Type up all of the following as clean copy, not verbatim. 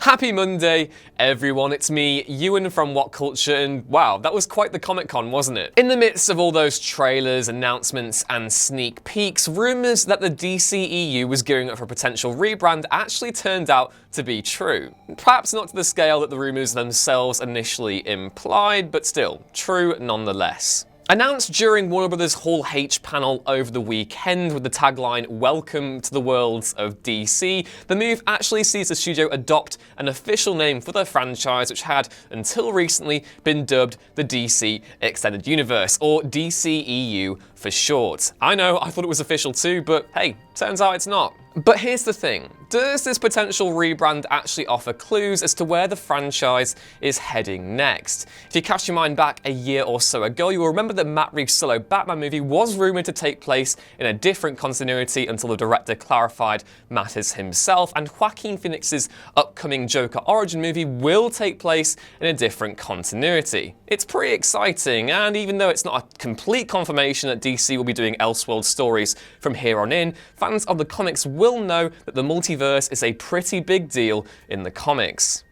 Happy Monday, everyone. It's me, Ewan from What Culture, and wow, that was quite the Comic-Con, wasn't it? In the midst of all those trailers, announcements, and sneak peeks, rumors that the DCEU was gearing up for a potential rebrand actually turned out to be true. Perhaps not to the scale that the rumors themselves initially implied, but still, true nonetheless. Announced during Warner Bros. Hall H panel over the weekend with the tagline, "Welcome to the worlds of DC," the move actually sees the studio adopt an official name for the franchise, which had, until recently, been dubbed the DC Extended Universe, or DCEU for short. I know, I thought it was official too, but hey, turns out it's not. But here's the thing, does this potential rebrand actually offer clues as to where the franchise is heading next? If you cast your mind back a year or so ago, you will remember that Matt Reeves' solo Batman movie was rumoured to take place in a different continuity until the director clarified matters himself, and Joaquin Phoenix's upcoming Joker origin movie will take place in a different continuity. It's pretty exciting, and even though it's not a complete confirmation that DC will be doing Elseworlds stories from here on in, fans of the comics will know that the multiverse is a pretty big deal in the comics.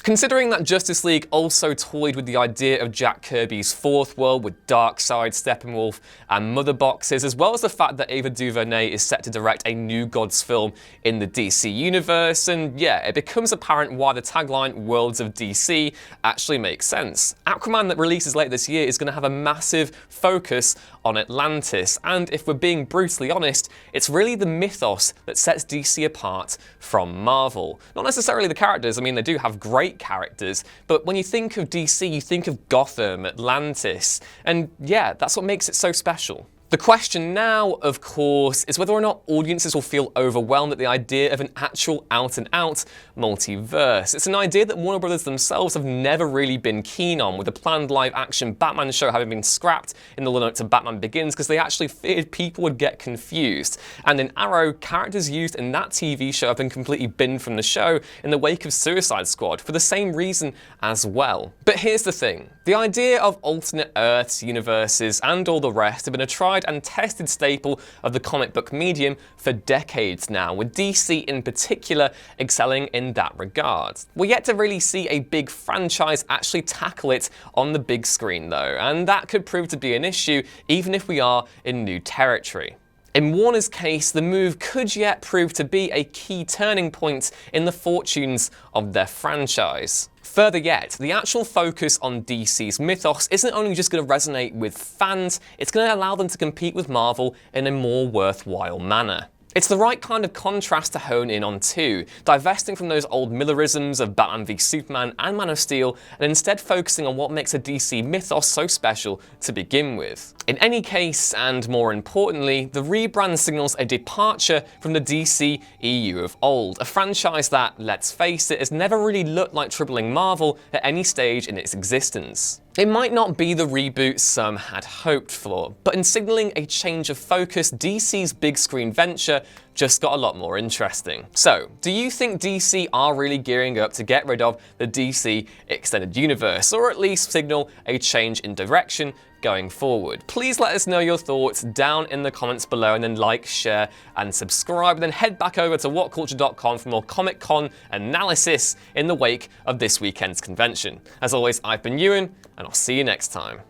Considering that Justice League also toyed with the idea of Jack Kirby's fourth world with Darkseid, Steppenwolf, and Mother Boxes, as well as the fact that Ava DuVernay is set to direct a New Gods film in the DC universe, and yeah, it becomes apparent why the tagline Worlds of DC actually makes sense. Aquaman, that releases later this year, is going to have a massive focus on Atlantis, and if we're being brutally honest, it's really the mythos that sets DC apart from Marvel. Not necessarily the characters, I mean, they do have great characters, but when you think of DC, you think of Gotham, Atlantis, and yeah, that's what makes it so special. The question now, of course, is whether or not audiences will feel overwhelmed at the idea of an actual out-and-out multiverse. It's an idea that Warner Bros. Themselves have never really been keen on, with the planned live-action Batman show having been scrapped in the run-up to Batman Begins because they actually feared people would get confused. And in Arrow, characters used in that TV show have been completely binned from the show in the wake of Suicide Squad for the same reason as well. But here's the thing. The idea of alternate Earths, universes, and all the rest have been a tried and tested staple of the comic book medium for decades now, with DC in particular excelling in that regard. We're yet to really see a big franchise actually tackle it on the big screen though, and that could prove to be an issue even if we are in new territory. In Warner's case, the move could yet prove to be a key turning point in the fortunes of their franchise. Further yet, the actual focus on DC's mythos isn't only just going to resonate with fans, it's going to allow them to compete with Marvel in a more worthwhile manner. It's the right kind of contrast to hone in on too, divesting from those old Millerisms of Batman v Superman and Man of Steel, and instead focusing on what makes a DC mythos so special to begin with. In any case, and more importantly, the rebrand signals a departure from the DCEU of old, a franchise that, let's face it, has never really looked like troubling Marvel at any stage in its existence. It might not be the reboot some had hoped for, but in signaling a change of focus, DC's big screen venture just got a lot more interesting. So, do you think DC are really gearing up to get rid of the DC Extended Universe, or at least signal a change in direction going forward? Please let us know your thoughts down in the comments below, and then like, share, and subscribe, and then head back over to whatculture.com for more Comic-Con analysis in the wake of this weekend's convention. As always, I've been Ewan, and I'll see you next time.